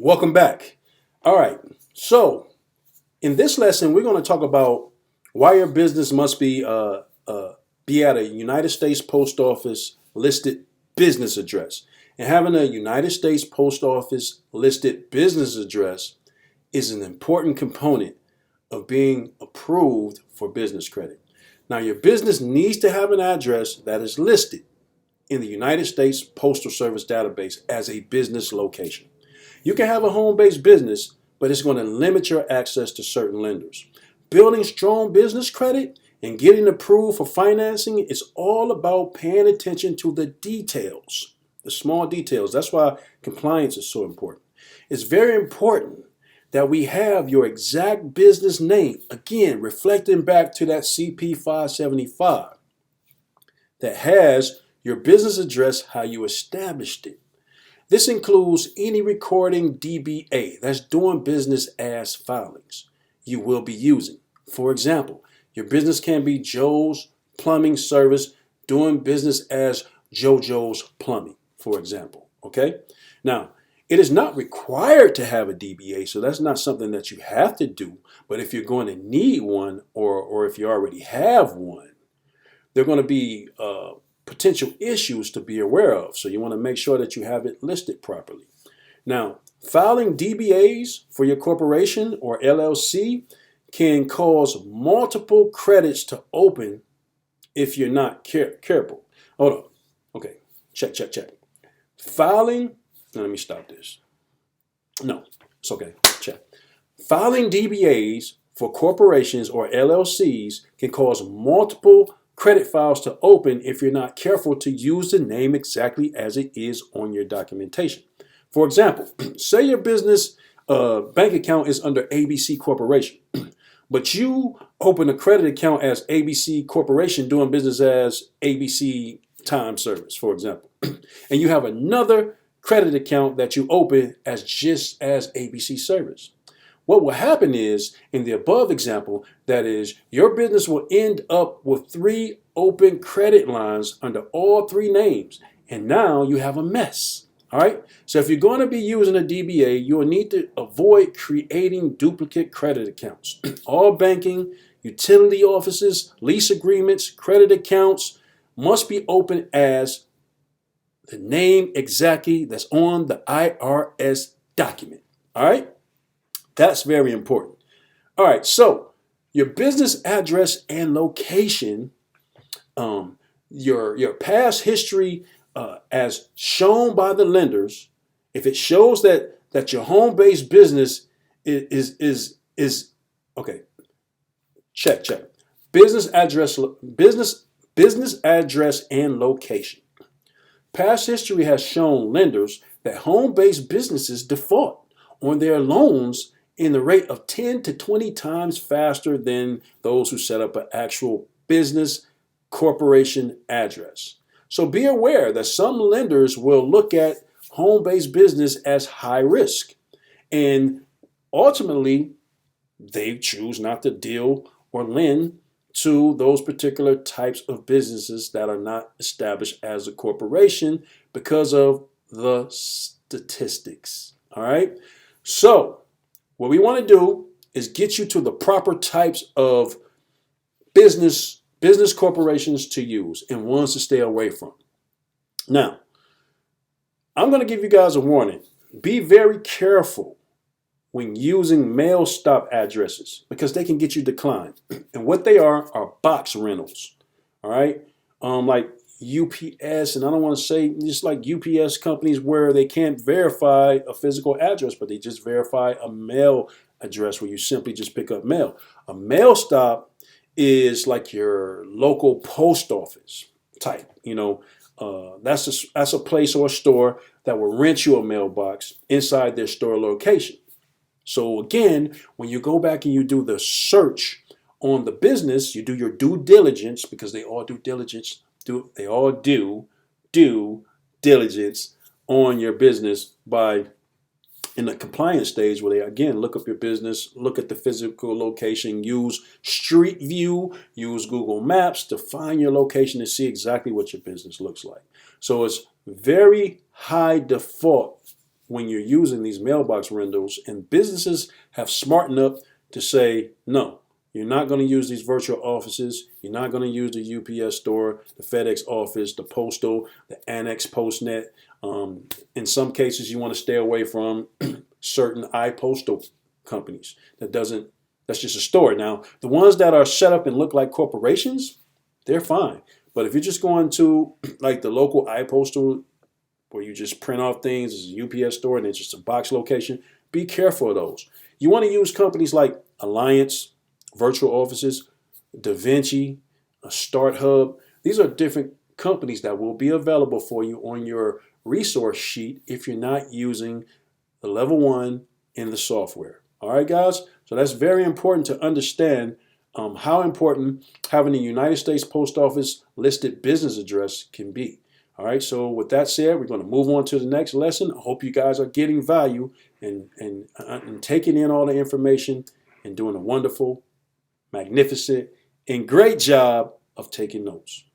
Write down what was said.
Welcome back. All right. So in this lesson, we're going to talk about why your business must be at a United States Post Office listed business address. And having a United States Post Office listed business address is an important component of being approved for business credit. Now, your business needs to have an address that is listed in the United States Postal Service database as a business location. You can have a home-based business, but it's going to limit your access to certain lenders. Building strong business credit and getting approved for financing is all about paying attention to the details, the small details. That's why compliance is so important. It's very important that we have your exact business name, again, reflecting back to that CP 575 that has your business address, how you established it. This includes any recording DBA, that's doing business as filings, you will be using. For example, your business can be Joe's Plumbing Service, doing business as JoJo's Plumbing, for example. Okay? Now, it is not required to have a DBA, so that's not something that you have to do. But if you're going to need one, or if you already have one, there are going to be potential issues to be aware of. So you want to make sure that you have it listed properly. Now, filing DBAs for your corporation or LLC can cause multiple credits to open if you're not careful. Hold on. Okay. Check. Filing. Let me stop this. No, it's okay. Check. Filing DBAs for corporations or LLCs can cause multiple credit files to open if you're not careful to use the name exactly as it is on your documentation. For example, say your business bank account is under ABC Corporation, but you open a credit account as ABC Corporation doing business as ABC Time Service, for example, and you have another credit account that you open as just as ABC Service. What will happen is, in the above example, that is, your business will end up with 3 open credit lines under all 3 names, and now you have a mess. All right? So if you're going to be using a DBA, you will need to avoid creating duplicate credit accounts. All banking, utility offices, lease agreements, credit accounts must be open as the name exactly that's on the IRS document. All right? That's very important. All right, so your business address and location, your past history as shown by the lenders, if it shows that your home-based business is okay, check. Business address and location. Past history has shown lenders that home-based businesses default on their loans in the rate of 10 to 20 times faster than those who set up an actual business corporation address. So be aware that some lenders will look at home-based business as high risk, and ultimately they choose not to deal or lend to those particular types of businesses that are not established as a corporation because of the statistics. All right. So what we want to do is get you to the proper types of business corporations to use and ones to stay away from. Now, I'm going to give you guys a warning. Be very careful when using mail stop addresses because they can get you declined. And what they are box rentals. All right? Like UPS, and I don't want to say just like UPS companies where they can't verify a physical address, but they just verify a mail address where you simply just pick up mail. A mail stop is like your local post office type. That's a place or a store that will rent you a mailbox inside their store location. So again, when you go back and you do the search on the business, you do your due diligence because they all do diligence. They all do due diligence on your business by in the compliance stage where they again look up your business, look at the physical location, use Street View, use Google Maps to find your location and see exactly what your business looks like. So it's very high default when you're using these mailbox rentals, and businesses have smartened up to say, no, you're not going to use these virtual offices. You're not going to use the UPS store, the FedEx office, the postal, the Annex Postnet. In some cases, you want to stay away from certain iPostal companies. That's just a store. Now, the ones that are set up and look like corporations, they're fine. But if you're just going to like the local iPostal where you just print off things as a UPS store and it's just a box location, be careful of those. You want to use companies like Alliance, Virtual Offices, DaVinci, a Start Hub. These are different companies that will be available for you on your resource sheet if you're not using the level 1 in the software. All right, guys? So that's very important to understand how important having a United States Post Office listed business address can be. All right, so with that said, we're going to move on to the next lesson. I hope you guys are getting value and taking in all the information and doing a wonderful, magnificent, and great job of taking notes.